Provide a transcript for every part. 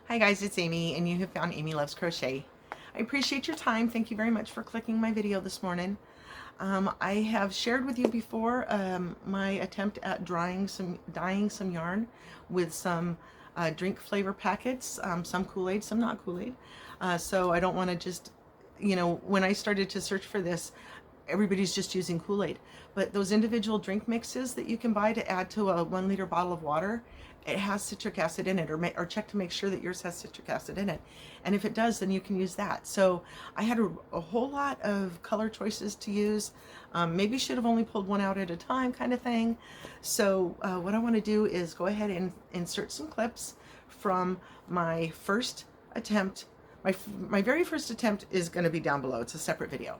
Hi guys, it's Amy and you have found Amy Loves Crochet. I appreciate your time. Thank you very much for clicking my video this morning. I have shared with you before my attempt at dyeing some yarn with some drink flavor packets, some Kool-Aid, some not Kool-Aid. So I don't want to just, when I started to search for this, everybody's just using Kool-Aid. But those individual drink mixes that you can buy to add to a 1 liter bottle of water, it has citric acid in it, or check to make sure that yours has citric acid in it. And if it does, then you can use that. So I had a whole lot of color choices to use. Maybe should have only pulled one out at a time kind of thing. So what I want to do is go ahead and insert some clips from my first attempt. My very first attempt is going to be down below. It's a separate video.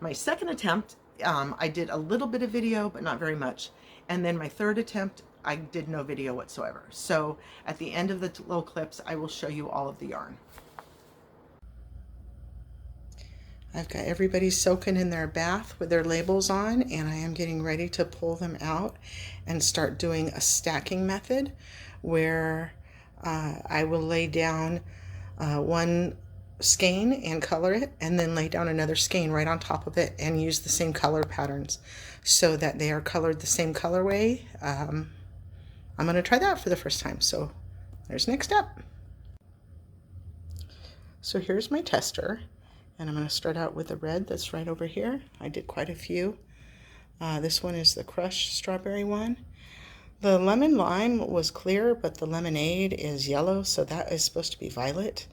My second attempt, I did a little bit of video, but not very much. And then my third attempt, I did no video whatsoever. So at the end of the little clips, I will show you all of the yarn. I've got everybody soaking in their bath with their labels on, and I am getting ready to pull them out and start doing a stacking method where I will lay down one skein and color it, and then lay down another skein right on top of it and use the same color patterns so that they are colored the same colorway. I'm going to try that for the first time. So there's next step. So here's my tester, and I'm going to start out with the red that's right over here. I did quite a few. This one is the crushed strawberry one. The lemon lime was clear, but the lemonade is yellow, so that is supposed to be violet.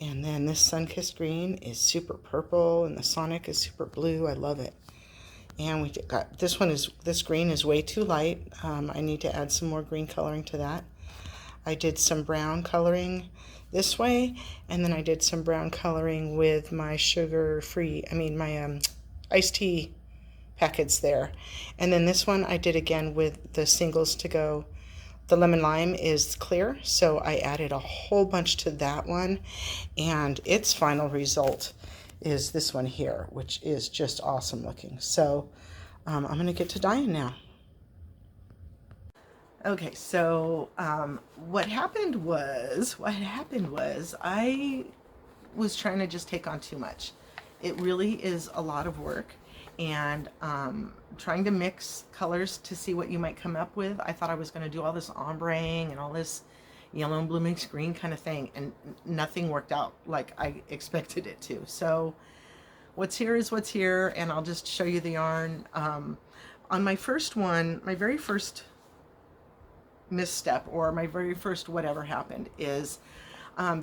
And then this sun-kissed green is super purple, and the Sonic is super blue. I love it. And we got this one this green is way too light. I need to add some more green coloring to that. I did some brown coloring this way, and then I did some brown coloring with my my iced tea packets there. And then this one I did again with the singles to go. The lemon lime is clear, so I added a whole bunch to that one, and its final result is this one here, which is just awesome looking. So I'm going to get to dyeing now. Okay, so what happened was I was trying to just take on too much. It really is a lot of work, and trying to mix colors to see what you might come up with. I thought I was going to do all this ombreing and all this yellow and blue mixed green kind of thing, and nothing worked out like I expected it to. So what's here is what's here, and I'll just show you the yarn. On my first one, my very first misstep, or my very first whatever happened, is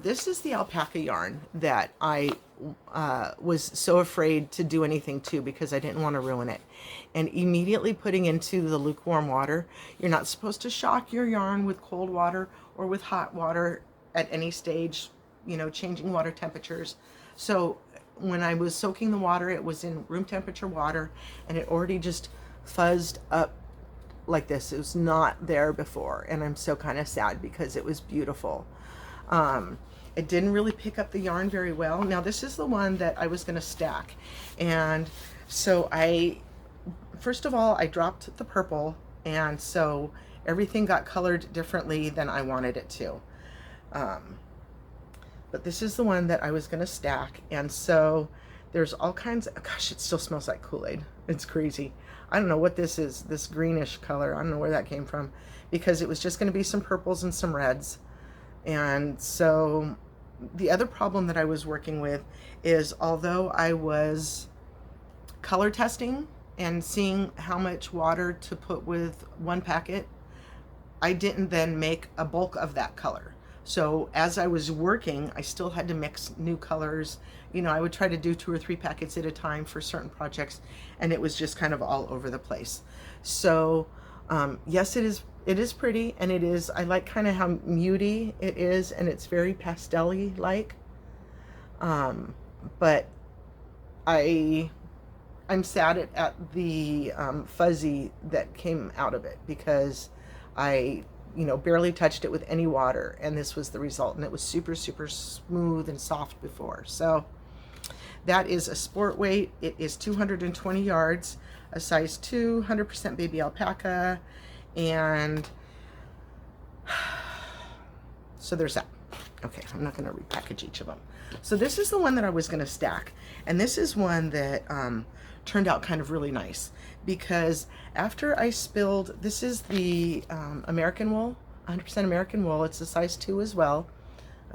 this is the alpaca yarn that I was so afraid to do anything to because I didn't want to ruin it. And immediately putting into the lukewarm water, you're not supposed to shock your yarn with cold water or with hot water at any stage, changing water temperatures. So when I was soaking the water, it was in room temperature water, and it already just fuzzed up like this. It was not there before, and I'm so kind of sad because it was beautiful. It didn't really pick up the yarn very well. Now this is the one that I was going to stack, and so first of all I dropped the purple, and so everything got colored differently than I wanted it to. But this is the one that I was going to stack, and so there's all kinds of, gosh, it still smells like Kool-Aid. It's crazy. I don't know what this is, this greenish color. I don't know where that came from, because it was just going to be some purples and some reds. And so the other problem that I was working with is, although I was color testing and seeing how much water to put with one packet, I didn't then make a bulk of that color. So as I was working, I still had to mix new colors. I would try to do 2 or 3 packets at a time for certain projects, and it was just kind of all over the place. So yes, it is pretty, and I like kind of how mutey it is, and it's very pastel-y like. But I'm sad at the fuzzy that came out of it, because I barely touched it with any water, and this was the result, and it was super, super smooth and soft before. So that is a sport weight. It is 220 yards, a size 2, 100% baby alpaca, and so there's that. Okay, I'm not going to repackage each of them. So this is the one that I was going to stack. And this is one that turned out kind of really nice, because after I spilled, this is the American wool, 100% American wool. It's a size 2 as well.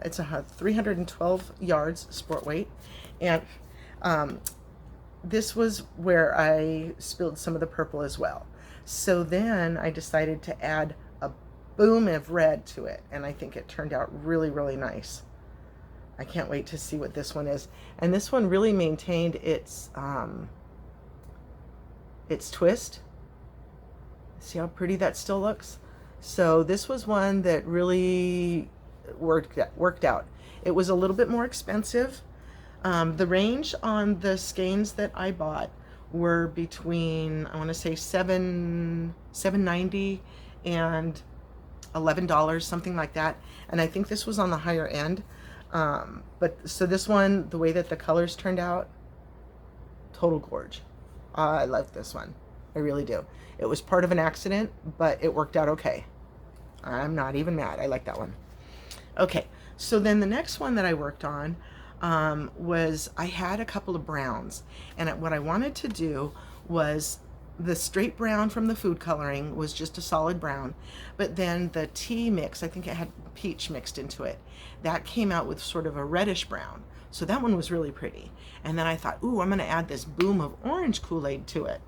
It's a 312 yards sport weight. And this was where I spilled some of the purple as well. So then I decided to add a boom of red to it, and I think it turned out really, really nice. I can't wait to see what this one is. And this one really maintained its twist. See how pretty that still looks? So this was one that really worked out. It was a little bit more expensive. The range on the skeins that I bought were between, I want to say $7.90 and $11, something like that. And I think this was on the higher end. But so this one, the way that the colors turned out, total gorge. I love this one. I really do. It was part of an accident, but it worked out okay. I'm not even mad. I like that one. Okay, so then the next one that I worked on was, I had a couple of browns, and what I wanted to do was, the straight brown from the food coloring was just a solid brown, but then the tea mix, I think it had peach mixed into it, that came out with sort of a reddish brown. So that one was really pretty. And then I thought, ooh, I'm going to add this boom of orange Kool-Aid to it.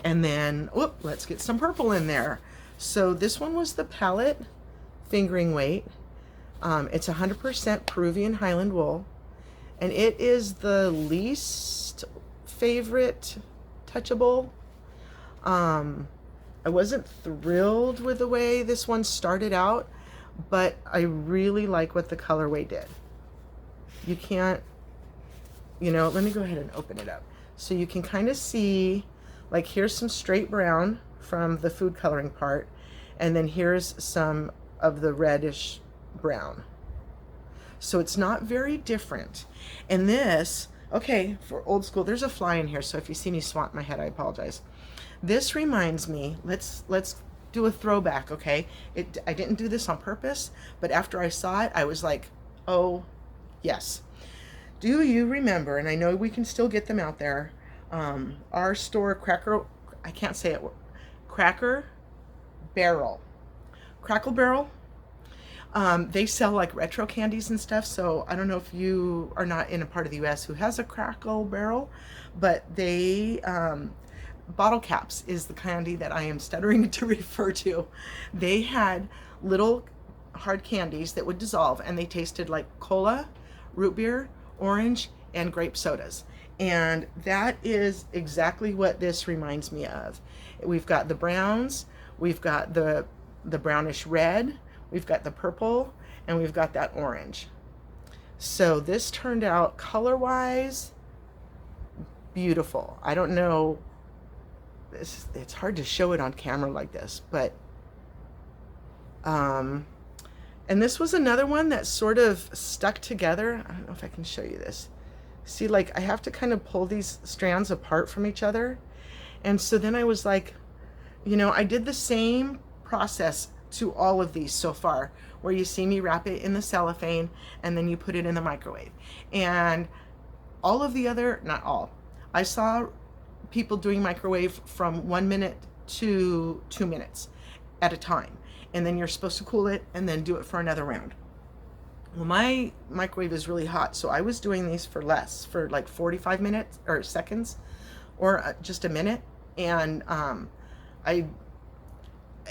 And then, whoop, let's get some purple in there. So this one was the palette fingering weight. It's 100% Peruvian Highland wool. And it is the least favorite touchable. I wasn't thrilled with the way this one started out, but I really like what the colorway did. You can't, let me go ahead and open it up. So you can kind of see, like, here's some straight brown from the food coloring part, and then here's some of the reddish brown. So it's not very different. And this, okay, for old school, there's a fly in here, so if you see me swat my head, I apologize. This reminds me, let's do a throwback, okay? I didn't do this on purpose, but after I saw it, I was like, oh, yes. Do you remember, and I know we can still get them out there, our store, Crackle Barrel. Crackle Barrel. They sell like retro candies and stuff, so I don't know if you are not in a part of the US who has a Crackle Barrel, but they, bottle caps is the candy that I am stuttering to refer to. They had little hard candies that would dissolve, and they tasted like cola, root beer, orange, and grape sodas. And that is exactly what this reminds me of. We've got the browns, we've got the brownish red, we've got the purple, and we've got that orange. So this turned out color-wise beautiful. I don't know, it's hard to show it on camera like this, but and this was another one that sort of stuck together. I don't know if I can show you this. See, like, I have to kind of pull these strands apart from each other. And so then I was like, I did the same process to all of these so far, where you see me wrap it in the cellophane and then you put it in the microwave. And all of the other, not all, I saw people doing microwave from 1 minute to 2 minutes at a time. And then you're supposed to cool it and then do it for another round. Well, my microwave is really hot, so I was doing these for less, for like 45 minutes or seconds, or just a minute. And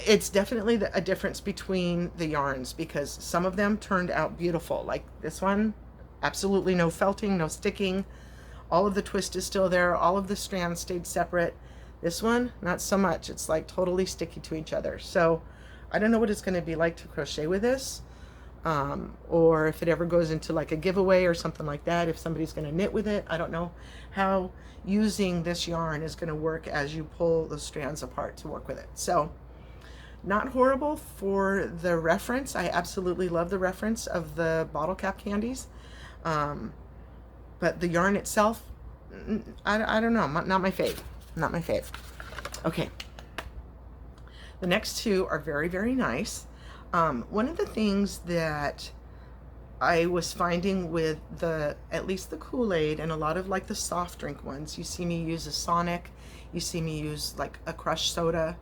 it's definitely a difference between the yarns, because some of them turned out beautiful. Like this one, absolutely no felting, no sticking. All of the twist is still there. All of the strands stayed separate. This one, not so much. It's like totally sticky to each other. So I don't know what it's going to be like to crochet with this. Or if it ever goes into like a giveaway or something like that, if somebody's going to knit with it. I don't know how using this yarn is going to work as you pull the strands apart to work with it. So not horrible for the reference. I absolutely love the reference of the bottle cap candies. But the yarn itself, I don't know, not my fave. Not my fave. Okay. The next two are very, very nice. One of the things that I was finding with at least the Kool-Aid and a lot of like the soft drink ones, you see me use a Sonic, you see me use like a crushed soda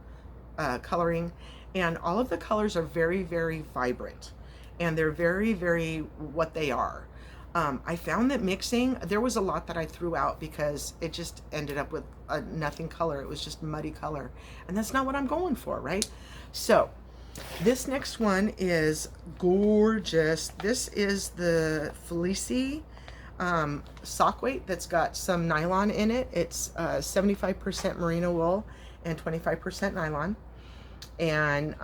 coloring, and all of the colors are very, very vibrant, and they're very, very what they are. I found that mixing, there was a lot that I threw out because it just ended up with a nothing color. It was just muddy color, and that's not what I'm going for, right? So this next one is gorgeous. This is the Felici sock weight that's got some nylon in it. It's 75% merino wool and 25% nylon. And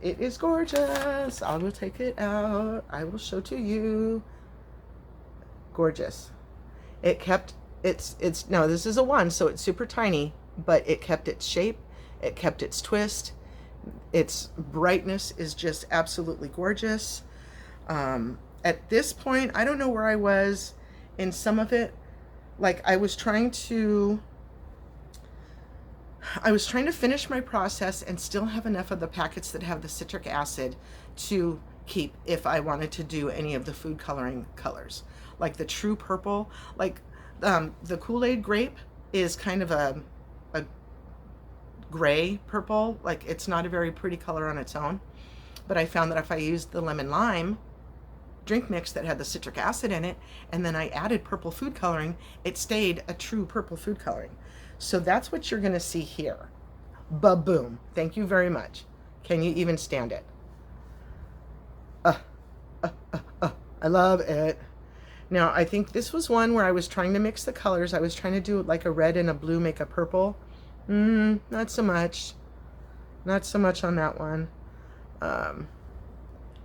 it is gorgeous. I will take it out. I will show to you. Gorgeous. It kept no, this is a 1, so it's super tiny, but it kept its shape. It kept its twist. Its brightness is just absolutely gorgeous. At this point, I don't know where I was in some of it. Like I was trying to finish my process and still have enough of the packets that have the citric acid to keep if I wanted to do any of the food coloring colors. Like the true purple, like the Kool-Aid grape is kind of a gray purple. Like it's not a very pretty color on its own. But I found that if I used the lemon lime drink mix that had the citric acid in it, and then I added purple food coloring, it stayed a true purple food coloring. So that's what you're going to see here. Ba-boom. Thank you very much. Can you even stand it? I love it. Now, I think this was one where I was trying to mix the colors. I was trying to do like a red and a blue, make a purple. Not so much. Not so much on that one.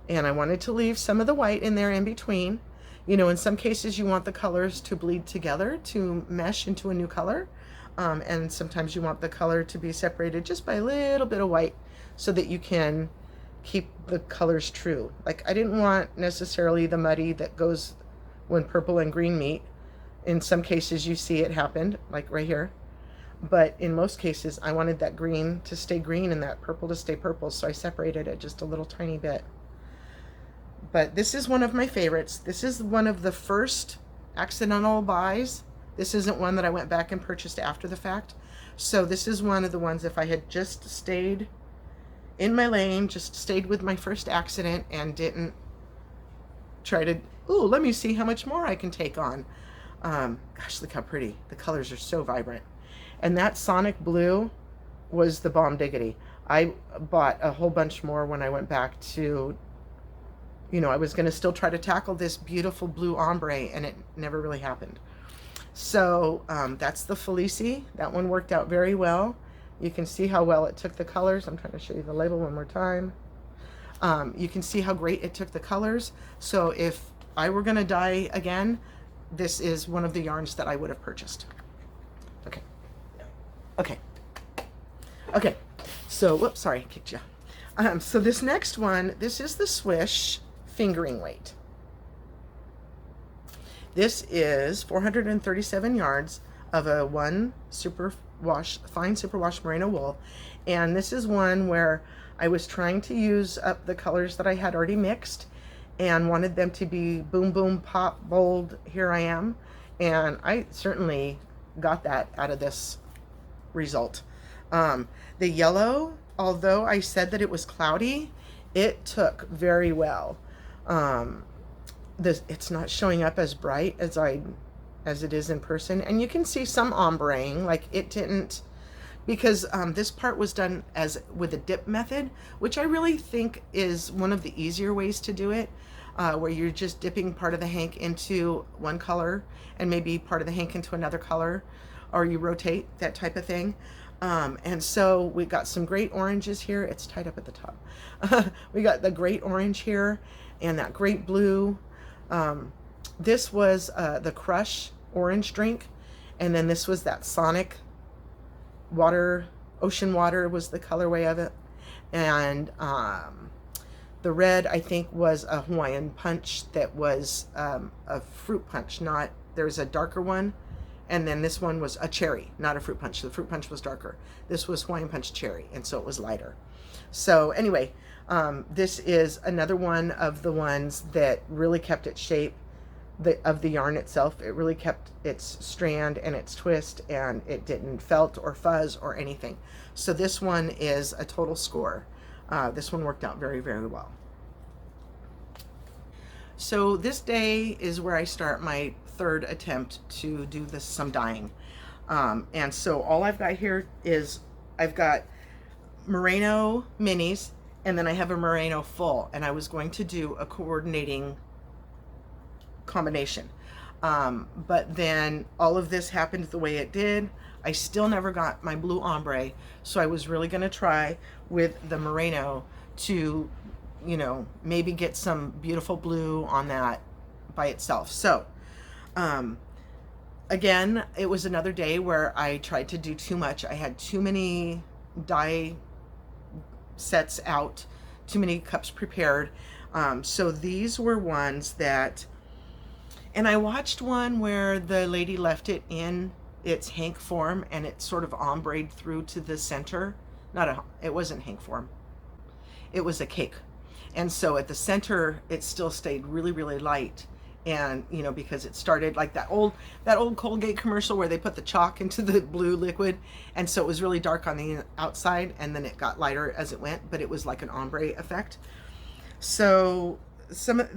And I wanted to leave some of the white in there in between. You know, in some cases you want the colors to bleed together to mesh into a new color. And sometimes you want the color to be separated just by a little bit of white so that you can keep the colors true. Like I didn't want necessarily the muddy that goes when purple and green meet. In some cases you see it happened, like right here. But in most cases I wanted that green to stay green and that purple to stay purple, so I separated it just a little tiny bit. But this is one of my favorites. This is one of the first accidental buys. This isn't one that I went back and purchased after the fact. So this is one of the ones, if I had just stayed in my lane, just stayed with my first accident and didn't try to, ooh, let me see how much more I can take on. Gosh, look how pretty. The colors are so vibrant. And that Sonic Blue was the bomb diggity. I bought a whole bunch more when I went back to, you know, I was going to still try to tackle this beautiful blue ombre, and it never really happened. So that's the Felici. That one worked out very well. You can see how well it took the colors. I'm trying to show you the label one more time. You can see how great it took the colors. So if I were going to dye again, this is one of the yarns that I would have purchased. Okay. Okay. Okay. So, whoops, sorry, I kicked you. So this next one, this is the Swish fingering weight. This is 437 yards of a fine superwash merino wool. And this is one where I was trying to use up the colors that I had already mixed and wanted them to be boom, boom, pop, bold, here I am. And I certainly got that out of this result. The yellow, although I said that it was cloudy, it took very well. It's not showing up as bright as it is in person, and you can see some ombreing, like it didn't, because this part was done with a dip method, which I really think is one of the easier ways to do it, where you're just dipping part of the hank into one color and maybe part of the hank into another color, or you rotate, that type of thing. And so we got some great oranges here. It's tied up at the top. We got the great orange here and that great blue. This was the Crush orange drink, and then this was that Sonic water, ocean water was the colorway of it. And the red, I think, was a Hawaiian punch that was a fruit punch. There's a darker one. And then this one was a cherry, not a fruit punch. The fruit punch was darker. This was Hawaiian punch cherry, and so it was lighter. So anyway, This is another one of the ones that really kept its shape of the yarn itself. It really kept its strand and its twist, and it didn't felt or fuzz or anything. So this one is a total score. This one worked out very, very well. So this day is where I start my third attempt to do some dyeing. And so all I've got here is I've got merino minis, and then I have a merino full, and I was going to do a coordinating combination. But then all of this happened the way it did. I still never got my blue ombre, so I was really going to try with the merino to, you know, maybe get some beautiful blue on that by itself. So again, it was another day where I tried to do too much. I had too many dye sets out, too many cups prepared. So these were ones that, and I watched one where the lady left it in its hank form and it sort of ombre through to the center. It wasn't hank form. It was a cake. And so at the center, it still stayed really, really light. And, you know, because it started like that old Colgate commercial where they put the chalk into the blue liquid. And so it was really dark on the outside, and then it got lighter as it went, but it was like an ombre effect. So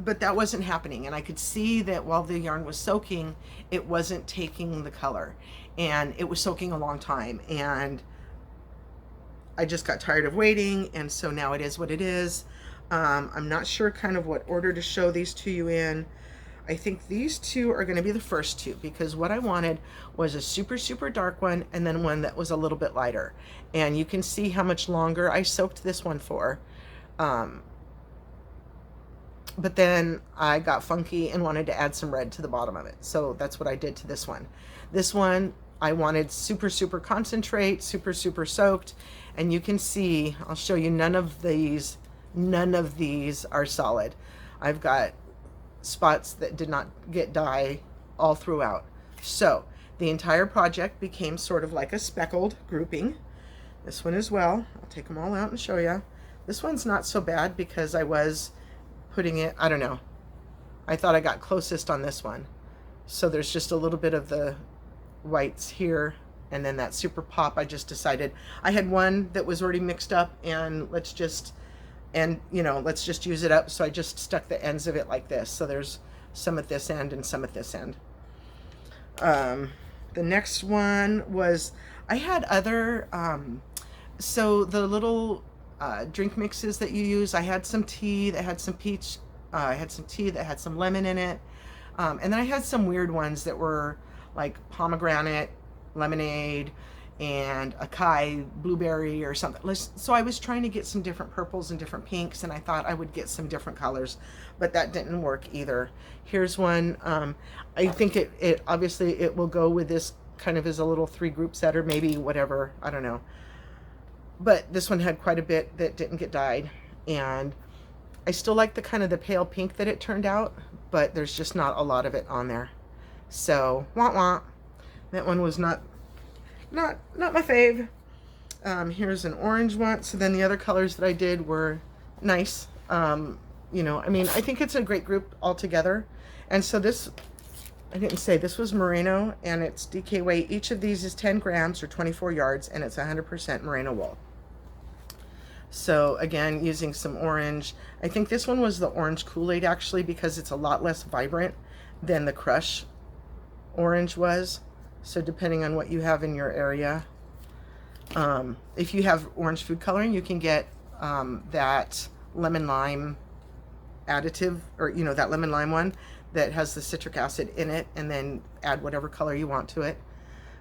but that wasn't happening. And I could see that while the yarn was soaking, it wasn't taking the color, and it was soaking a long time. And I just got tired of waiting. And so now it is what it is. I'm not sure kind of what order to show these to you in. I think these two are going to be the first two, because what I wanted was a super, super dark one and then one that was a little bit lighter. And you can see how much longer I soaked this one for. But then I got funky and wanted to add some red to the bottom of it. So that's what I did to this one. This one, I wanted super, super concentrate, super, super soaked. And you can see, I'll show you, none of these are solid. I've got spots that did not get dye all throughout. So the entire project became sort of like a speckled grouping. This one as well. I'll take them all out and show you. This one's not so bad because I was putting it, I don't know, I thought I got closest on this one. So there's just a little bit of the whites here, and then that super pop. I just decided I had one that was already mixed up, and let's just use it up. So I just stuck the ends of it like this. So there's some at this end and some at this end. The next one was, I had other, so the little drink mixes that you use, I had some tea that had some peach, I had some tea that had some lemon in it. And then I had some weird ones that were like pomegranate, lemonade, and acai blueberry or something. So I was trying to get some different purples and different pinks, and I thought I would get some different colors, but that didn't work either. Here's one. I think it obviously it will go with this kind of as a little 3-group set, or maybe whatever, I don't know. But this one had quite a bit that didn't get dyed, and I still like the kind of the pale pink that it turned out, but there's just not a lot of it on there. So wah wah. That one was not my fave. Here's an orange one. So then the other colors that I did were nice. You know, I mean, I think it's a great group altogether. And so this, I didn't say, this was merino, and it's DK weight. Each of these is 10 grams or 24 yards, and it's 100% merino wool. So again, using some orange. I think this one was the orange Kool-Aid actually, because it's a lot less vibrant than the Crush orange was. So depending on what you have in your area, if you have orange food coloring, you can get that lemon lime additive, or you know, that lemon lime one that has the citric acid in it, and then add whatever color you want to it.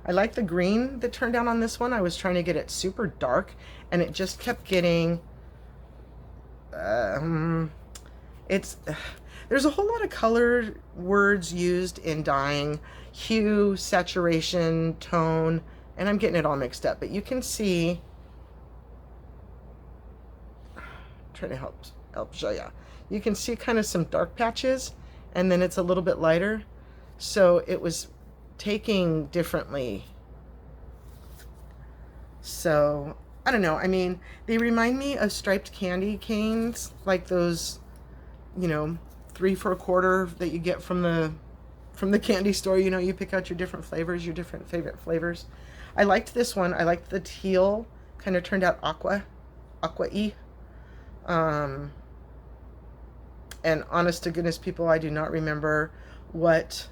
I like the green that turned out on this one. I was trying to get it super dark, and it just kept getting there's a whole lot of color words used in dyeing: hue, saturation, tone, and I'm getting it all mixed up. But you can see, trying to help show you. You can see kind of some dark patches, and then it's a little bit lighter. So it was taking differently. So I don't know. I mean, they remind me of striped candy canes, like those, you know, 3 for a quarter that you get from the candy store. You know, you pick out your different flavors, your different favorite flavors. I liked this one. I liked the teal, kind of turned out aqua-y. And honest to goodness, people, I do not remember what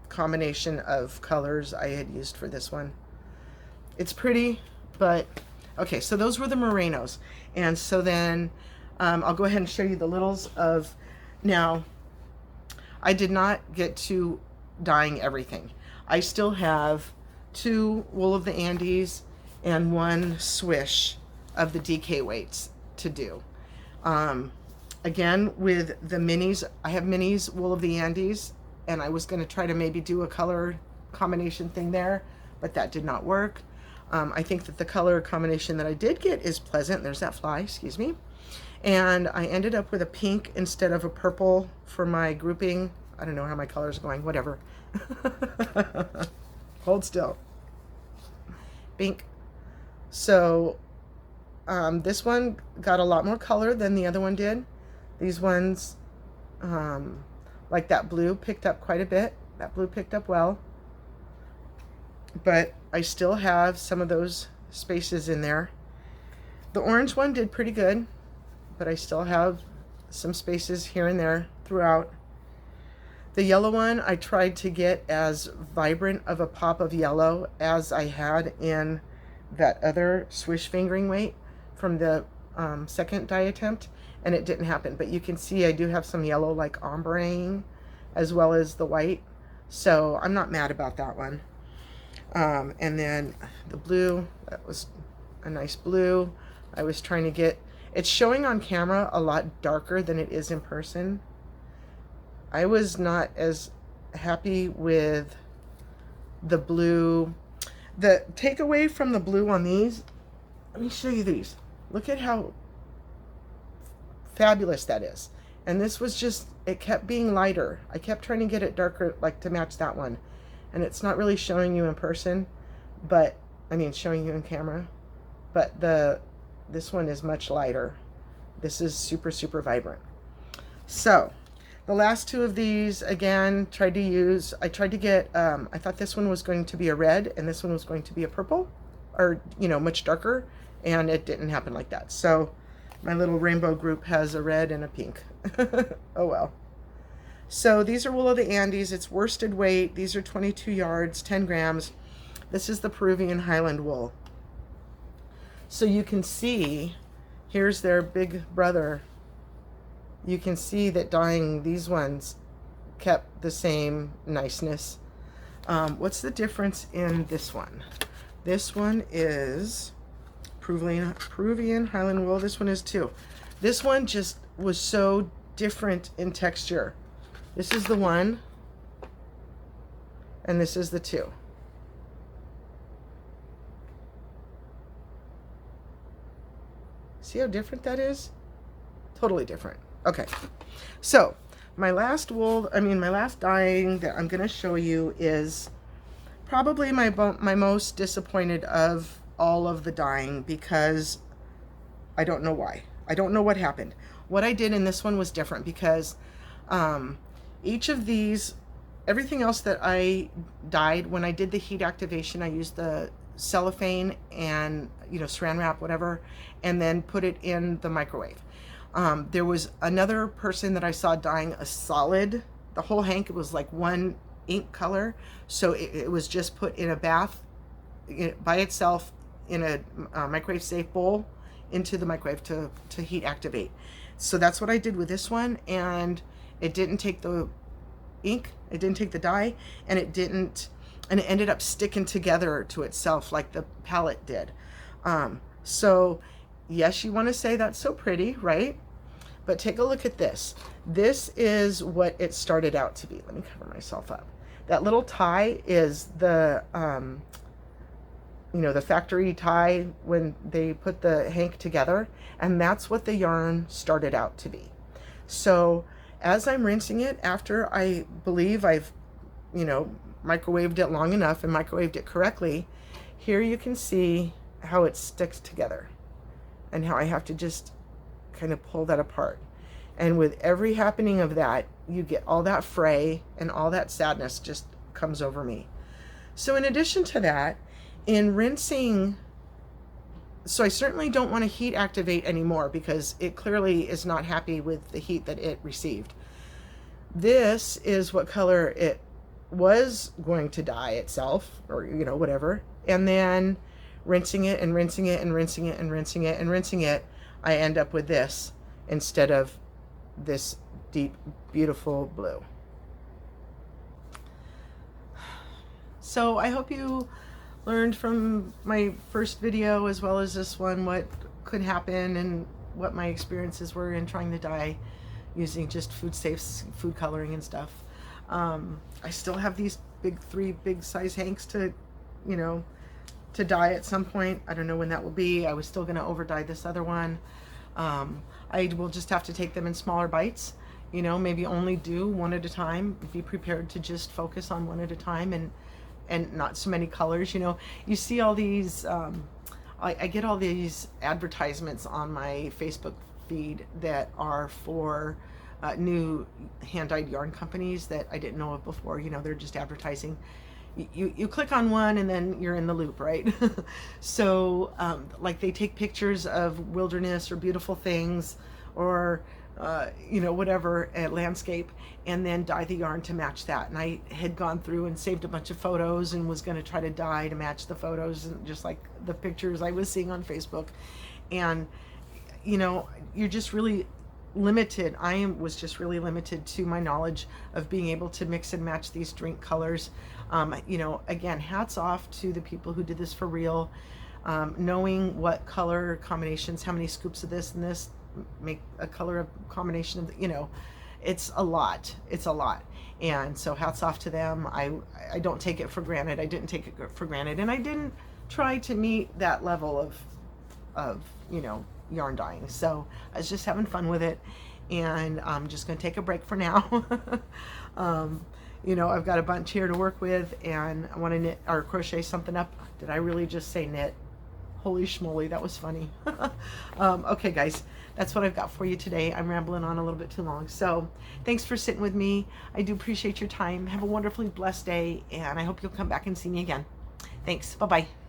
combination of colors I had used for this one. It's pretty, but okay, so those were the Morenos. And so then I'll go ahead and show you the littles of, now, I did not get to dyeing everything. I still have 2 Wool of the Andes and 1 swish of the DK weights to do. Again, with the minis, I have minis Wool of the Andes, and I was going to try to maybe do a color combination thing there, but that did not work. I think that the color combination that I did get is pleasant. There's that fly, excuse me. And I ended up with a pink instead of a purple for my grouping. I don't know how my color's going, whatever. Hold still. Pink. So this one got a lot more color than the other one did. These ones, like that blue, picked up quite a bit. That blue picked up well. But I still have some of those spaces in there. The orange one did pretty good, but I still have some spaces here and there throughout. The yellow one, I tried to get as vibrant of a pop of yellow as I had in that other swish fingering weight from the second dye attempt, and it didn't happen. But you can see I do have some yellow like ombre-ing as well as the white, so I'm not mad about that one. And then the blue, that was a nice blue. I was trying to get, it's showing on camera a lot darker than it is in person. I was not as happy with the blue. The takeaway from the blue on these, let me show you these. Look at how fabulous that is. And this was just, it kept being lighter. I kept trying to get it darker, like to match that one. And it's not really showing you in person, but, I mean, showing you in camera. But this one is much lighter. This is super, super vibrant. So, the last 2 of these, again, I tried to get, I thought this one was going to be a red, and this one was going to be a purple, or, you know, much darker, and it didn't happen like that. So, my little rainbow group has a red and a pink. Oh well. So these are Wool of the Andes. It's worsted weight. These are 22 yards, 10 grams. This is the Peruvian Highland wool. So you can see, here's their big brother. You can see that dyeing these ones kept the same niceness. What's the difference in this one? This one is Peruvian Highland wool. This one is too. This one just was so different in texture. This is the 1, and this is the 2. See how different that is? Totally different. Okay, so my last dyeing that I'm going to show you is probably my most disappointed of all of the dyeing, because I don't know why. I don't know what happened. What I did in this one was different, because each of these, everything else that I dyed, when I did the heat activation, I used the cellophane and, you know, saran wrap, whatever, and then put it in the microwave. There was another person that I saw dyeing a solid, the whole hank, it was like one ink color, so it was just put in a bath by itself in a microwave safe bowl into the microwave to heat activate. So that's what I did with this one, and it didn't take the ink, it didn't take the dye, and it ended up sticking together to itself like the palette did. So yes, you want to say that's so pretty, right? But take a look at this. This is what it started out to be. Let me cover myself up. That little tie is the you know, the factory tie when they put the hank together, and that's what the yarn started out to be. So as I'm rinsing it, after I believe I've, you know, microwaved it long enough and microwaved it correctly, here you can see how it sticks together. and how I have to just kind of pull that apart. And with every happening of that, you get all that fray and all that sadness just comes over me. So in addition to that, in rinsing, so I certainly don't want to heat activate anymore because it clearly is not happy with the heat that it received. This is what color it was going to dye itself, or whatever. And then rinsing it and rinsing it and rinsing it and rinsing it and rinsing it, I end up with this instead of this deep, beautiful blue. So I hope you learned from my first video as well as this one what could happen and what my experiences were in trying to dye using just food safe food coloring and stuff. I still have these three big size hanks to dye at some point. I don't know when that will be. I was still going to over dye this other one. I will just have to take them in smaller bites, maybe only do one at a time. Be prepared to just focus on one at a time and not so many colors. You see all these, I get all these advertisements on my Facebook feed that are for new hand-dyed yarn companies that I didn't know of before. They're just advertising. You click on one and then you're in the loop, right? So like they take pictures of wilderness or beautiful things or whatever, landscape, and then dye the yarn to match that. And I had gone through and saved a bunch of photos and was going to try to dye to match the photos, and just like the pictures I was seeing on Facebook. And you're just really limited. I was just really limited to my knowledge of being able to mix and match these drink colors. Again, hats off to the people who did this for real. Knowing what color combinations, how many scoops of this and this make a color combination of it's a lot. And so hats off to them. I don't take it for granted. I didn't take it for granted, and I didn't try to meet that level of yarn dyeing. So I was just having fun with it, and I'm just going to take a break for now. I've got a bunch here to work with, and I want to knit or crochet something up. Did I really just say knit? Holy schmoly, that was funny. Okay, guys, that's what I've got for you today. I'm rambling on a little bit too long. So thanks for sitting with me. I do appreciate your time. Have a wonderfully blessed day, and I hope you'll come back and see me again. Thanks. Bye-bye.